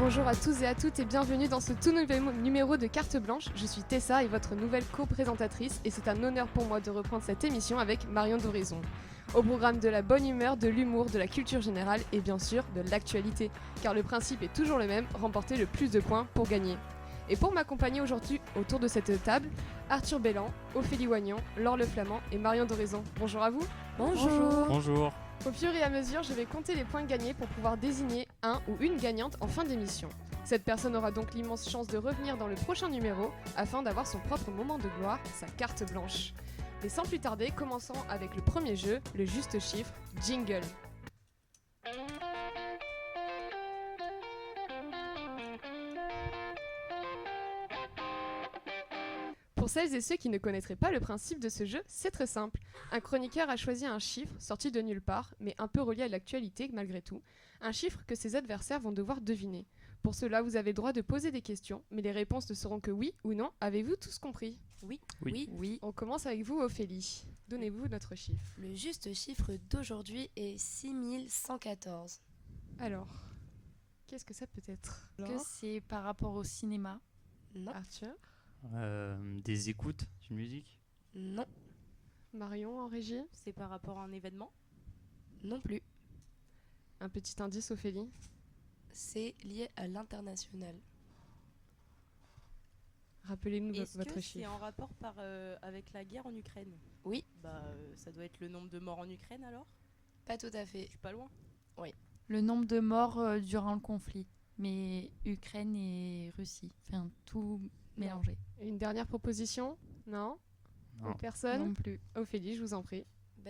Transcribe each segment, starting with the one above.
Bonjour à tous et à toutes et bienvenue dans ce tout nouvel numéro de Carte Blanche. Je suis Tessa et votre nouvelle co-présentatrice et c'est un honneur pour moi de reprendre cette émission avec Marion d'Horizon. Au programme de la bonne humeur, de l'humour, de la culture générale et bien sûr de l'actualité. Car le principe est toujours le même, remporter le plus de points pour gagner. Et pour m'accompagner aujourd'hui autour de cette table, Arthur Bellan, Ophélie Wagnon, Laure Le Flamand et Marion d'Horizon. Bonjour à vous. Bonjour. Bonjour. Au fur et à mesure, je vais compter les points gagnés pour pouvoir désigner un ou une gagnante en fin d'émission. Cette personne aura donc l'immense chance de revenir dans le prochain numéro afin d'avoir son propre moment de gloire, sa carte blanche. Mais sans plus tarder, commençons avec le premier jeu, le juste chiffre, Jingle. Pour celles et ceux qui ne connaîtraient pas le principe de ce jeu, c'est très simple. Un chroniqueur a choisi un chiffre sorti de nulle part, mais un peu relié à l'actualité malgré tout. Un chiffre que ses adversaires vont devoir deviner. Pour cela, vous avez le droit de poser des questions, mais les réponses ne seront que oui ou non. Avez-vous tous compris ? Oui. On commence avec vous, Ophélie. Donnez-vous notre chiffre. Le juste chiffre d'aujourd'hui est 6114. Alors, qu'est-ce que ça peut être ? Est-ce que c'est par rapport au cinéma ? Non. Arthur ? Des écoutes d'une musique. Non. Marion en régie ? C'est par rapport à un événement ? Non plus. Un petit indice, Ophélie ? C'est lié à l'international. Rappelez-nous Est-ce votre que chiffre. c'est en rapport avec la guerre en Ukraine ? Oui. Ça doit être le nombre de morts en Ukraine alors ? Pas tout à fait. Je suis pas loin. Le nombre de morts durant le conflit, mais Ukraine et Russie, enfin tout mélangé. Une dernière proposition ? Non ? Non. Personne ? Non plus. Ophélie, je vous en prie.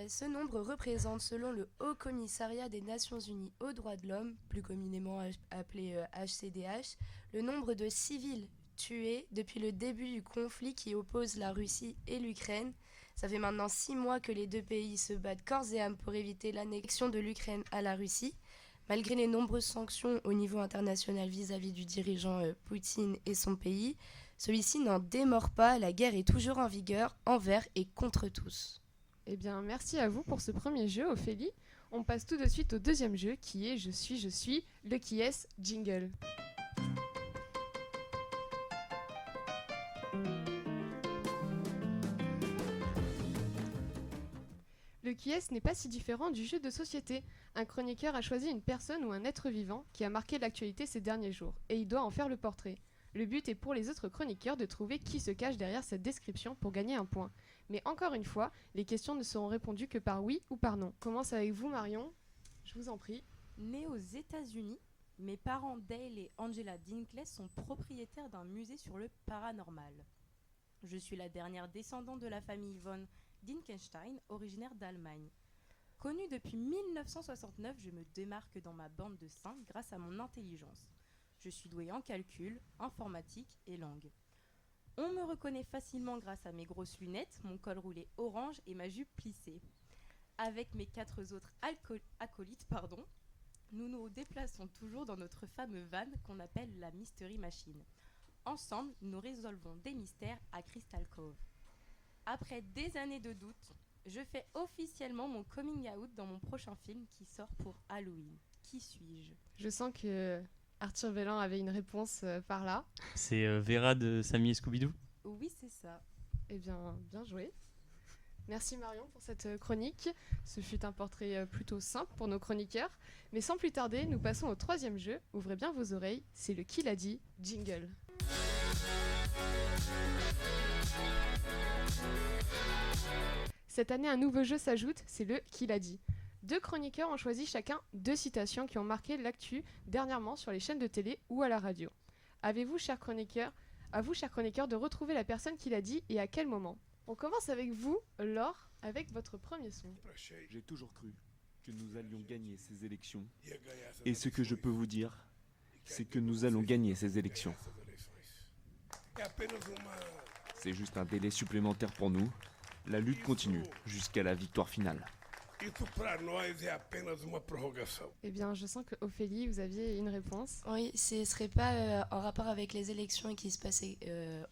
Ce nombre représente, selon le Haut Commissariat des Nations Unies aux droits de l'homme, plus communément appelé HCDH, le nombre de civils tués depuis le début du conflit qui oppose la Russie et l'Ukraine. Ça fait maintenant 6 mois que les deux pays se battent corps et âme pour éviter l'annexion de l'Ukraine à la Russie. Malgré les nombreuses sanctions au niveau international vis-à-vis du dirigeant Poutine et son pays, celui-ci n'en démord pas, la guerre est toujours en vigueur, envers et contre tous. Eh bien, merci à vous pour ce premier jeu, Ophélie. On passe tout de suite au deuxième jeu qui est Je suis, le qui est jingle. Le qui est n'est pas si différent du jeu de société. Un chroniqueur a choisi une personne ou un être vivant qui a marqué l'actualité ces derniers jours et il doit en faire le portrait. Le but est pour les autres chroniqueurs de trouver qui se cache derrière cette description pour gagner un point. Mais encore une fois, les questions ne seront répondues que par oui ou par non. On commence avec vous, Marion. Je vous en prie. Née aux États-Unis, mes parents Dale et Angela Dinkley sont propriétaires d'un musée sur le paranormal. Je suis la dernière descendante de la famille von Dinkelstein, originaire d'Allemagne. Connue depuis 1969, je me démarque dans ma bande de 5 grâce à mon intelligence. Je suis douée en calcul, informatique et langue. On me reconnaît facilement grâce à mes grosses lunettes, mon col roulé orange et ma jupe plissée. Avec mes 4 autres acolytes, nous nous déplaçons toujours dans notre fameux van qu'on appelle la Mystery Machine. Ensemble, nous résolvons des mystères à Crystal Cove. Après des années de doute, je fais officiellement mon coming out dans mon prochain film qui sort pour Halloween. Qui suis-je ? Je sens que Arthur Bellan avait une réponse par là. C'est Vera de Sammy et Scooby-Doo. Oui, c'est ça. Eh bien, bien joué. Merci Marion pour cette chronique. Ce fut un portrait plutôt simple pour nos chroniqueurs. Mais sans plus tarder, nous passons au troisième jeu. Ouvrez bien vos oreilles, c'est le Qui l'a dit jingle. Cette année, un nouveau jeu s'ajoute, c'est le Qui l'a dit. 2 chroniqueurs ont choisi chacun 2 citations qui ont marqué l'actu dernièrement sur les chaînes de télé ou à la radio. Avez-vous, chers chroniqueurs, de retrouver la personne qui l'a dit et à quel moment ? On commence avec vous, Laure, avec votre premier son. J'ai toujours cru que nous allions gagner ces élections. Et ce que je peux vous dire, c'est que nous allons gagner ces élections. C'est juste un délai supplémentaire pour nous. La lutte continue jusqu'à la victoire finale. Eh bien, je sens que Ophélie, vous aviez une réponse. Oui, ce serait pas en rapport avec les élections qui se passaient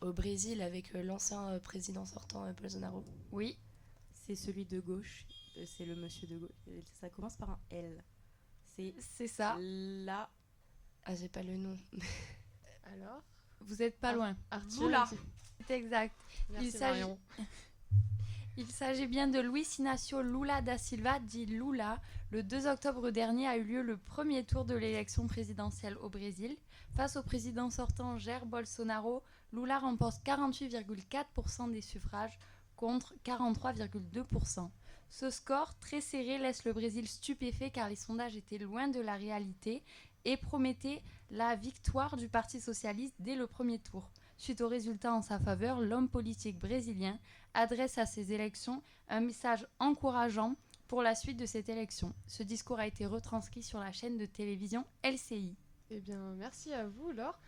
au Brésil avec l'ancien président sortant Bolsonaro. Oui. C'est celui de gauche. C'est le monsieur de gauche. Ça commence par un L. C'est ça. La Ah, j'ai pas le nom. Alors, Vous êtes pas loin. Arthur. Lula. C'est exact. Merci Il s'agit- Marion. Il s'agit bien de Luis Inácio Lula da Silva, dit Lula. Le 2 octobre dernier a eu lieu le premier tour de l'élection présidentielle au Brésil. Face au président sortant Jair Bolsonaro, Lula remporte 48,4% des suffrages contre 43,2%. Ce score très serré laisse le Brésil stupéfait car les sondages étaient loin de la réalité et promettaient la victoire du Parti socialiste dès le premier tour. Suite aux résultats en sa faveur, l'homme politique brésilien adresse à ces élections un message encourageant pour la suite de cette élection. Ce discours a été retranscrit sur la chaîne de télévision LCI. Eh bien, merci à vous, Laure.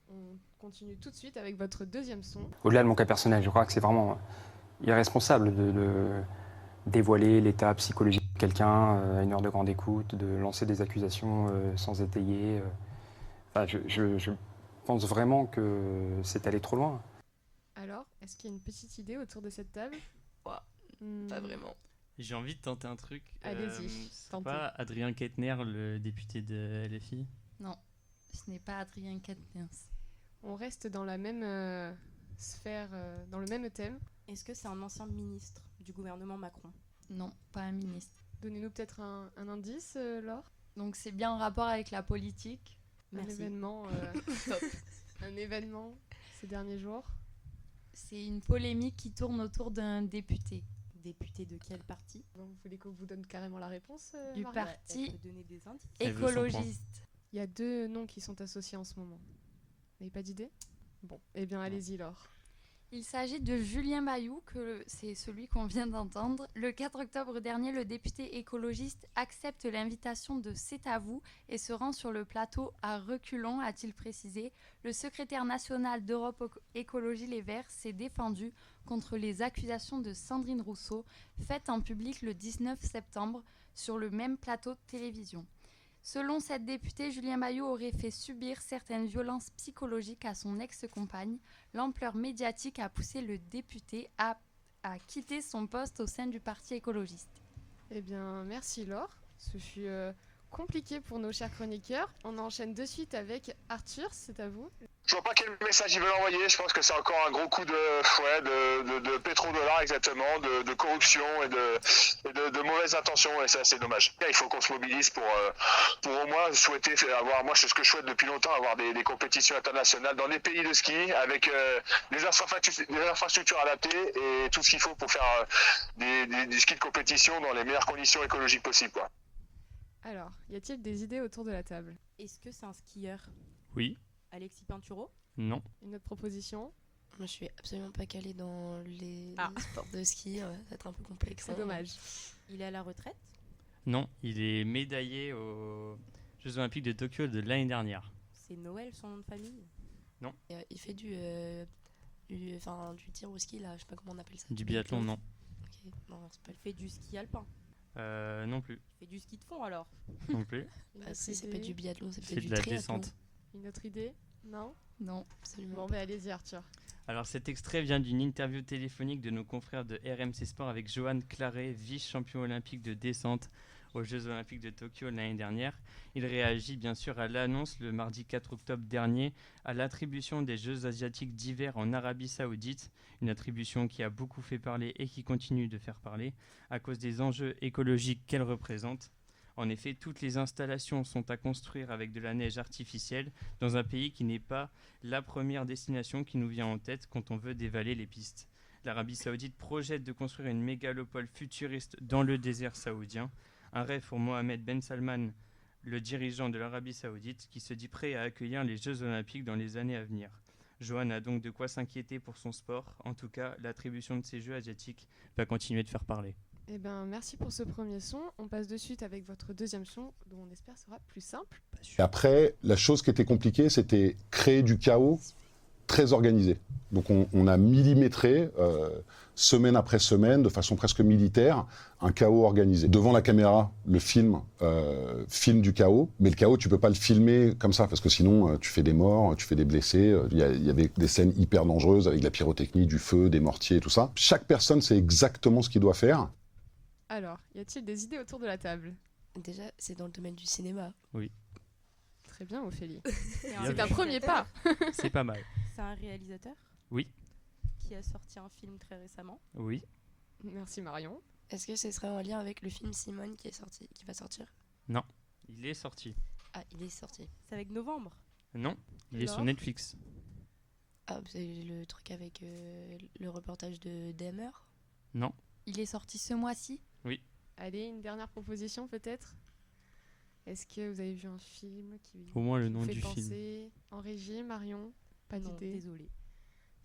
On continue tout de suite avec votre deuxième son. Au-delà de mon cas personnel, je crois que c'est vraiment irresponsable de dévoiler l'état psychologique de quelqu'un à une heure de grande écoute, de lancer des accusations sans étayer. Enfin, je pense vraiment que c'est allé trop loin. Alors, est-ce qu'il y a une petite idée autour de cette table? Ouah, Hmm, Pas vraiment. J'ai envie de tenter un truc. Allez-y, Ce serait tentez. pas Adrien Quatennens, le député de LFI? Ce n'est pas Adrien Quatennens. On reste dans la même sphère, dans le même thème. Est-ce que c'est un ancien ministre du gouvernement Macron? Non, pas un ministre. Donnez-nous peut-être un indice, Laure. Donc c'est bien en rapport avec la politique. Un Merci. événement, un événement ces derniers jours. C'est une polémique qui tourne autour d'un député. Député de quel parti? Bon, vous voulez qu'on vous donne carrément la réponse, Du Marie parti Elle peut donner des indices. Elle veut son point. écologiste. Il y a 2 noms qui sont associés en ce moment. Vous n'avez pas d'idée? Bon, eh bien allez-y, Laure. Il s'agit de Julien Bayou, c'est celui qu'on vient d'entendre. Le 4 octobre dernier, le député écologiste accepte l'invitation de C'est à vous et se rend sur le plateau à reculons, a-t-il précisé. Le secrétaire national d'Europe Écologie Les Verts s'est défendu contre les accusations de Sandrine Rousseau faites en public le 19 septembre sur le même plateau de télévision. Selon cette députée, Julien Bayou aurait fait subir certaines violences psychologiques à son ex-compagne. L'ampleur médiatique a poussé le député à quitter son poste au sein du Parti écologiste. Eh bien, merci Laure. Ce fut compliqué pour nos chers chroniqueurs. On enchaîne de suite avec Arthur, c'est à vous. Je vois pas quel message ils veulent envoyer. Je pense que c'est encore un gros coup de pétrodollar exactement, de corruption et de mauvaises intentions. Et ça, c'est dommage. Il faut qu'on se mobilise pour au moins souhaiter avoir. Moi, c'est ce que je souhaite depuis longtemps, avoir des compétitions internationales dans des pays de ski avec des infrastructures adaptées et tout ce qu'il faut pour faire du ski de compétition dans les meilleures conditions écologiques possibles, quoi. Alors, y a-t-il des idées autour de la table? Est-ce que c'est un skieur? Oui. Alexis Pinturo? Non. Une autre proposition? Moi, je suis absolument pas calée dans les Ah. sports de ski. Ça va être un peu complexe. C'est hein. dommage. Il est à la retraite? Non, il est médaillé aux Jeux Olympiques de Tokyo de l'année dernière. C'est Noël son nom de famille? Et, il fait du tir au ski, là. Je sais pas comment on appelle ça. Du biathlon, non. Ok, non, c'est pas Il fait du ski alpin. Non plus. Il fait du ski de fond alors? Non plus. Une Ah, autre si, c'est idée pas du biathlon, c'est C'est peut-être de du la triathlon. descente. Une autre idée? Non? Non. Absolument. Bon, ben allez-y Arthur. Alors cet extrait vient d'une interview téléphonique de nos confrères de RMC Sport avec Johan Claret, vice-champion olympique de descente aux Jeux Olympiques de Tokyo l'année dernière. Il réagit bien sûr à l'annonce le mardi 4 octobre dernier à l'attribution des Jeux asiatiques d'hiver en Arabie Saoudite, une attribution qui a beaucoup fait parler et qui continue de faire parler à cause des enjeux écologiques qu'elle représente. En effet, toutes les installations sont à construire avec de la neige artificielle dans un pays qui n'est pas la première destination qui nous vient en tête quand on veut dévaler les pistes. L'Arabie Saoudite projette de construire une mégalopole futuriste dans le désert saoudien, un rêve pour Mohamed Ben Salman, le dirigeant de l'Arabie Saoudite, qui se dit prêt à accueillir les Jeux Olympiques dans les années à venir. Johan a donc de quoi s'inquiéter pour son sport. En tout cas, l'attribution de ces Jeux asiatiques va continuer de faire parler. Eh ben, merci pour ce premier son. On passe de suite avec votre deuxième son, dont on espère sera plus simple. Et après, la chose qui était compliquée, c'était créer du chaos très organisé. Donc on a millimétré, semaine après semaine, de façon presque militaire, un chaos organisé. Devant la caméra, le film filme du chaos, mais le chaos, tu peux pas le filmer comme ça, parce que sinon, tu fais des morts, tu fais des blessés. Il y avait des scènes hyper dangereuses avec de la pyrotechnie, du feu, des mortiers, tout ça. Chaque personne sait exactement ce qu'il doit faire. Alors, y a-t-il des idées autour de la table? Déjà, c'est dans le domaine du cinéma. Très Très bien, Ophélie. C'est Bien C'est vu. un premier pas. C'est pas mal. C'est un réalisateur Oui. qui a sorti un film très récemment. Oui. Merci Marion. Est-ce que ce serait en lien avec le film Simone qui va sortir? Non. Il est sorti. Ah, il est sorti. C'est avec Novembre. Non. Il est sur Alors Netflix. Ah, c'est le truc avec le reportage de Dahmer. Non. Il est sorti ce mois-ci. Allez, une dernière proposition peut-être. Est-ce que vous avez vu un film qui Au moins le vous nom fait du film. penser en régie, Marion? Pas Non, d'idée. désolé.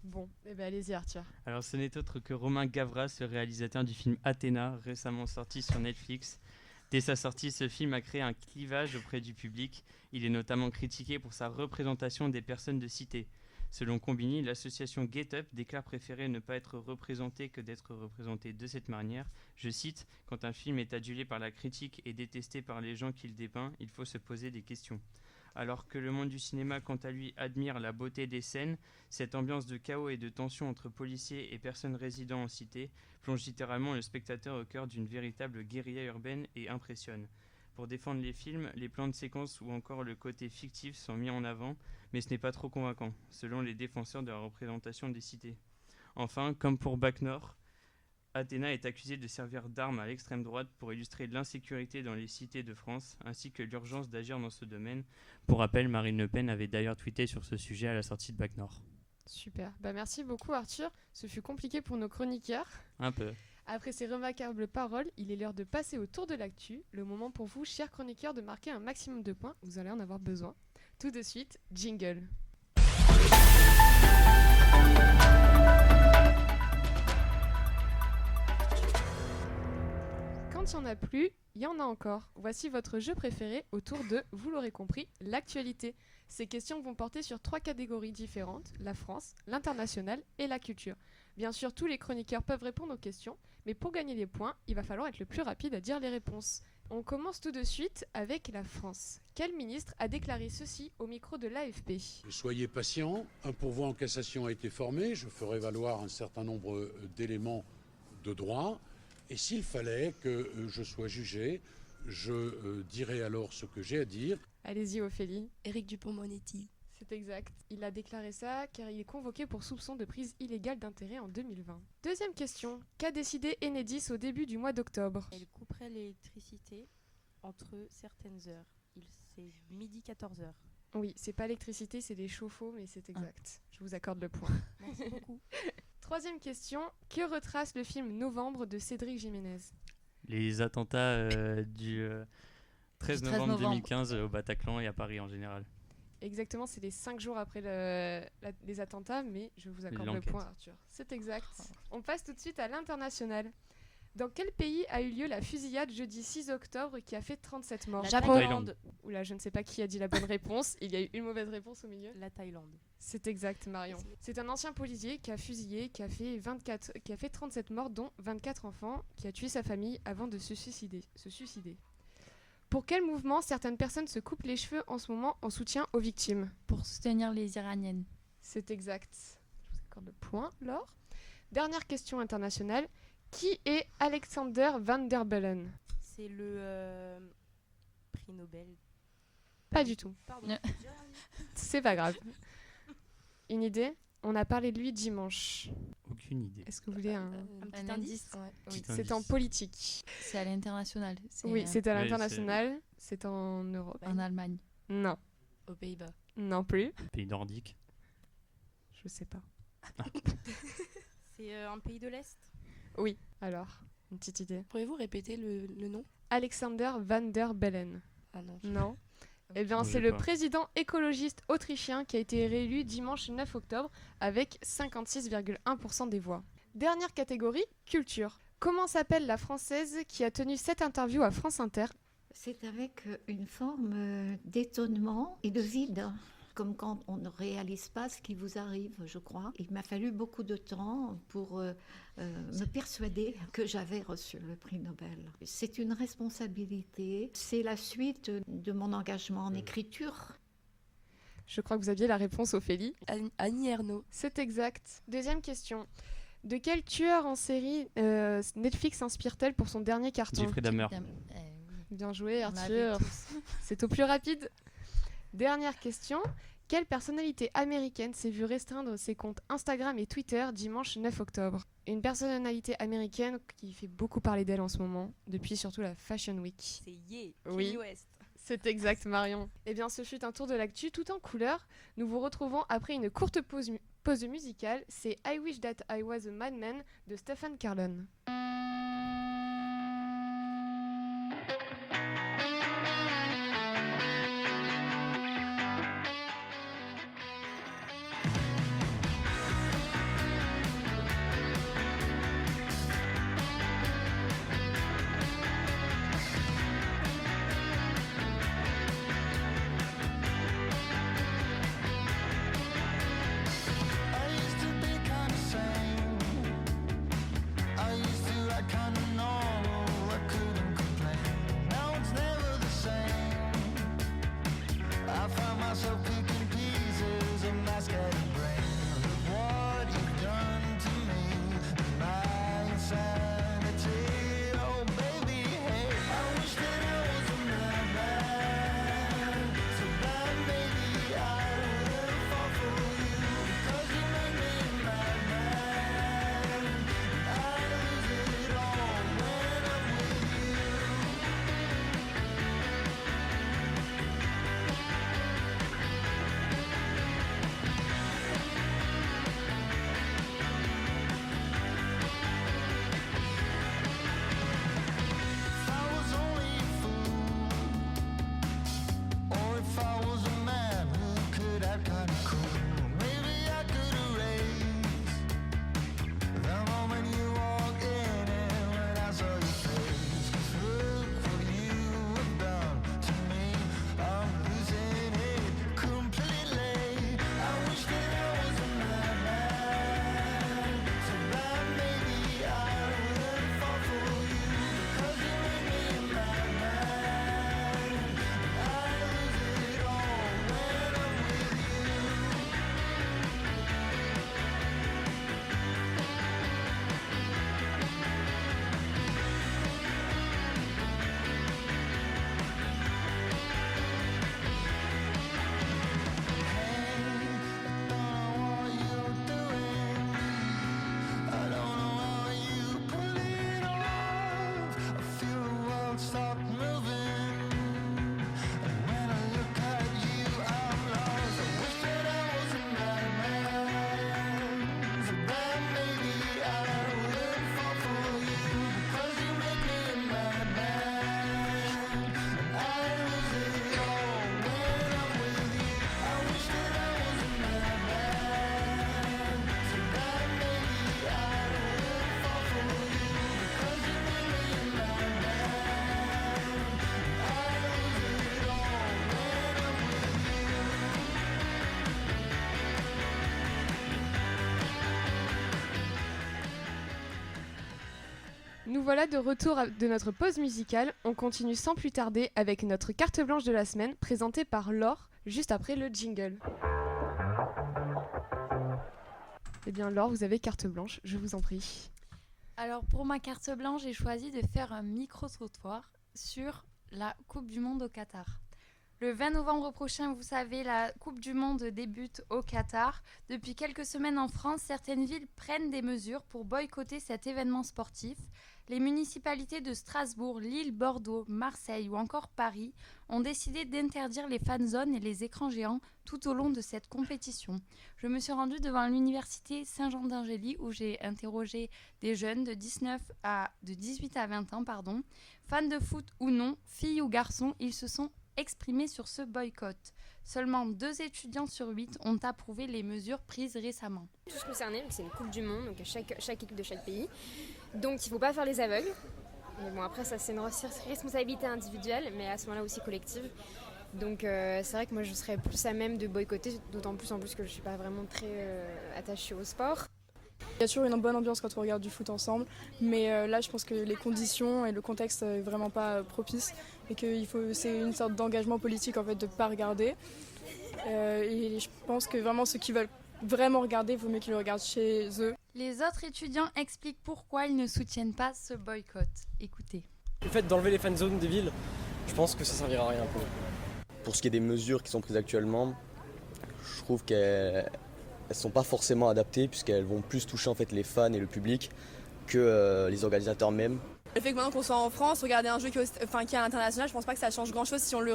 Bon, allez-y Arthur. Alors ce n'est autre que Romain Gavras, le réalisateur du film Athéna, récemment sorti sur Netflix. Dès sa sortie, ce film a créé un clivage auprès du public. Il est notamment critiqué pour sa représentation des personnes de cité. Selon Combini, l'association Get Up déclare préférer ne pas être représenté que d'être représenté de cette manière. Je cite, « Quand un film est adulé par la critique et détesté par les gens qu'il dépeint, il faut se poser des questions. » Alors que le monde du cinéma, quant à lui, admire la beauté des scènes, cette ambiance de chaos et de tension entre policiers et personnes résidant en cité plonge littéralement le spectateur au cœur d'une véritable guérilla urbaine et impressionne. Pour défendre les films, les plans de séquence ou encore le côté fictif sont mis en avant, mais ce n'est pas trop convaincant, selon les défenseurs de la représentation des cités. Enfin, comme pour Bac Nord, Athéna est accusé de servir d'arme à l'extrême droite pour illustrer l'insécurité dans les cités de France, ainsi que l'urgence d'agir dans ce domaine. Pour rappel, Marine Le Pen avait d'ailleurs tweeté sur ce sujet à la sortie de Bac Nord. Super. Merci beaucoup Arthur. Ce fut compliqué pour nos chroniqueurs. Un peu. Après ces remarquables paroles, il est l'heure de passer au tour de l'actu. Le moment pour vous, chers chroniqueurs, de marquer un maximum de points. Vous allez en avoir besoin. Tout de suite, jingle. Quand il n'y en a plus, il y en a encore. Voici votre jeu préféré autour de, vous l'aurez compris, l'actualité. Ces questions vont porter sur 3 catégories différentes, la France, l'international et la culture. Bien sûr, tous les chroniqueurs peuvent répondre aux questions, mais pour gagner des points, il va falloir être le plus rapide à dire les réponses. On commence tout de suite avec la France. Quel ministre a déclaré ceci au micro de l'AFP? Soyez patients, un pourvoi en cassation a été formé, je ferai valoir un certain nombre d'éléments de droit, et s'il fallait que je sois jugé, je dirai alors ce que j'ai à dire. Allez-y Ophélie. Éric Dupond-Moretti. C'est exact. Il a déclaré ça car il est convoqué pour soupçon de prise illégale d'intérêt en 2020. Deuxième question. Qu'a décidé Enedis au début du mois d'octobre? Elle couperait l'électricité entre certaines heures. C'est midi 14h. Oui, c'est pas l'électricité, c'est les chauffe-eau, mais c'est exact. Je vous accorde le point. Merci beaucoup. Troisième question. Que retrace le film Novembre de Cédric Jiménez? Les attentats du 13 novembre novembre. 2015 au Bataclan et à Paris en général. Exactement, c'est les 5 jours après les attentats, mais je vous accorde le L'enquête. point, Arthur. C'est exact. On passe tout de suite à l'international. Dans quel pays a eu lieu la fusillade jeudi 6 octobre qui a fait 37 morts? La Japon. Thaïlande. Oula, je ne sais pas qui a dit la bonne réponse. Il y a eu une mauvaise réponse au milieu. La Thaïlande. C'est exact, Marion. C'est un ancien policier qui a fusillé, qui a fait 37 morts, dont 24 enfants, qui a tué sa famille avant de se suicider. Pour quel mouvement certaines personnes se coupent les cheveux en ce moment en soutien aux victimes? Pour soutenir les Iraniennes. C'est exact. Je vous accorde le point, Laure. Dernière question internationale. Qui est Alexander Van der Bellen? C'est le prix Nobel. Pas du tout. Pardon. Ne- C'est pas grave. Une idée? On a parlé de lui dimanche. Aucune idée. Est-ce que vous voulez un... Un petit Un indice. Ouais. Oui, Petit c'est en indice. politique. C'est à l'international. Oui, c'est à Oui, l'international. C'est en Europe. en Allemagne. Non. Aux Pays-Bas. Non plus. Pays nordique. Je sais pas. C'est un pays de l'Est. Oui. Alors, une petite idée. Pourriez-vous répéter le nom? Alexander Van der Bellen. Ah non. Non. Eh bien, Non, c'est j'ai le pas. président écologiste autrichien qui a été réélu dimanche 9 octobre avec 56,1% des voix. Dernière catégorie, culture. Comment s'appelle la Française qui a tenu cette interview à France Inter? C'est avec une forme d'étonnement et de vide, comme quand on ne réalise pas ce qui vous arrive, je crois. Il m'a fallu beaucoup de temps pour me persuader que j'avais reçu le prix Nobel. C'est une responsabilité, c'est la suite de mon engagement en écriture. Je crois que vous aviez la réponse, Ophélie. Annie Ernaux. C'est exact. Deuxième question. De quel tueur en série Netflix s'inspire-t-elle pour son dernier carton? Jeffrey Dahmer. Bien joué, On l'avait Arthur. tous. C'est au plus rapide. Dernière question. Quelle personnalité américaine s'est vue restreindre ses comptes Instagram et Twitter dimanche 9 octobre? Une personnalité américaine qui fait beaucoup parler d'elle en ce moment, depuis surtout la Fashion Week. C'est Ye, Oui. Kanye West. C'est exact, Marion. Eh bien, ce fut un tour de l'actu tout en couleur. Nous vous retrouvons après une courte pause musicale. C'est I Wish That I Was a Madman de Stephen Carlon. Nous voilà de retour de notre pause musicale. On continue sans plus tarder avec notre carte blanche de la semaine présentée par Laure, juste après le jingle. Eh bien Laure, vous avez carte blanche, je vous en prie. Alors pour ma carte blanche, j'ai choisi de faire un micro-trottoir sur la Coupe du Monde au Qatar. Le 20 novembre prochain, vous savez, la Coupe du Monde débute au Qatar. Depuis quelques semaines en France, certaines villes prennent des mesures pour boycotter cet événement sportif. Les municipalités de Strasbourg, Lille, Bordeaux, Marseille ou encore Paris ont décidé d'interdire les fan zones et les écrans géants tout au long de cette compétition. Je me suis rendue devant l'université Saint-Jean d'Angély où j'ai interrogé des jeunes de 18 à 20 ans, fans de foot ou non, filles ou garçons, ils se sont exprimés sur ce boycott. Seulement 2 étudiants sur 8 ont approuvé les mesures prises récemment. Tous concernés, c'est une Coupe du Monde, donc chaque équipe de chaque pays. Donc il ne faut pas faire les aveugles. Mais bon, après ça c'est une responsabilité individuelle, mais à ce moment-là aussi collective. Donc c'est vrai que moi je serais plus à même de boycotter, d'autant plus en plus que je ne suis pas vraiment très attachée au sport. Il y a toujours une bonne ambiance quand on regarde du foot ensemble, mais là je pense que les conditions et le contexte n'est vraiment pas propice et que c'est une sorte d'engagement politique en fait de ne pas regarder. Et je pense que vraiment ceux qui veulent vraiment regarder, il vaut mieux qu'ils le regardent chez eux. Les autres étudiants expliquent pourquoi ils ne soutiennent pas ce boycott. Écoutez. Le fait d'enlever les fan zones des villes, je pense que ça servira à rien pour eux. Pour ce qui est des mesures qui sont prises actuellement, je trouve qu'elles ne sont pas forcément adaptées puisqu'elles vont plus toucher en fait les fans et le public que les organisateurs même. Le fait que maintenant qu'on soit en France, regarder un jeu qui est à l'international, je pense pas que ça change grand-chose si on le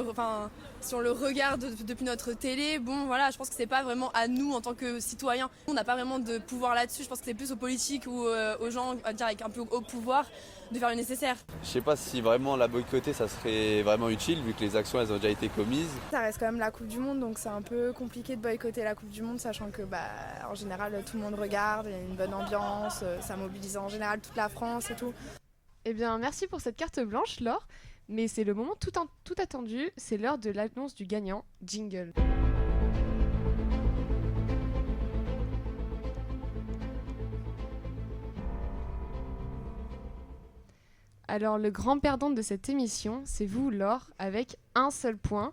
regarde depuis notre télé. Bon, voilà, je pense que c'est pas vraiment à nous en tant que citoyens. On n'a pas vraiment de pouvoir là-dessus. Je pense que c'est plus aux politiques ou aux gens, à dire avec un peu au pouvoir, de faire le nécessaire. Je sais pas si vraiment la boycotter, ça serait vraiment utile vu que les actions elles ont déjà été commises. Ça reste quand même la Coupe du Monde, donc c'est un peu compliqué de boycotter la Coupe du Monde, sachant que en général tout le monde regarde, il y a une bonne ambiance, ça mobilise en général toute la France et tout. Eh bien, merci pour cette carte blanche, Laure. Mais c'est le moment tout attendu, c'est l'heure de l'annonce du gagnant. Jingle. Alors, le grand perdant de cette émission, c'est vous, Laure, avec un seul point.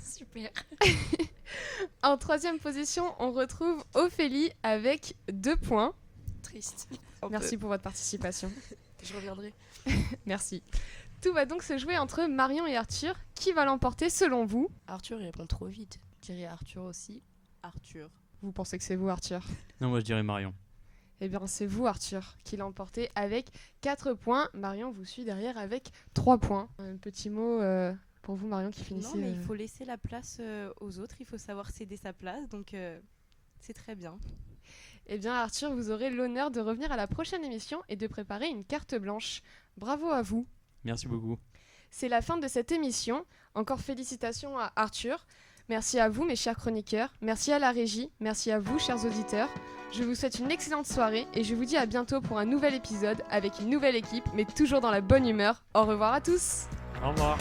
Super. En troisième position, on retrouve Ophélie avec 2 points. Triste. Merci pour votre participation. Je reviendrai. Merci. Tout va donc se jouer entre Marion et Arthur. Qui va l'emporter selon vous? Arthur, il répond trop vite. Je dirais Arthur aussi. Arthur. Vous pensez que c'est vous, Arthur? Non, moi je dirais Marion. Eh bien, c'est vous, Arthur, qui l'a emporté avec 4 points. Marion vous suit derrière avec 3 points. Un petit mot pour vous, Marion, qui finissait... Non, mais il faut laisser la place aux autres. Il faut savoir céder sa place. Donc, c'est très bien. Eh bien, Arthur, vous aurez l'honneur de revenir à la prochaine émission et de préparer une carte blanche. Bravo à vous. Merci beaucoup. C'est la fin de cette émission. Encore félicitations à Arthur. Merci à vous, mes chers chroniqueurs. Merci à la régie. Merci à vous, chers auditeurs. Je vous souhaite une excellente soirée et je vous dis à bientôt pour un nouvel épisode avec une nouvelle équipe, mais toujours dans la bonne humeur. Au revoir à tous. Au revoir.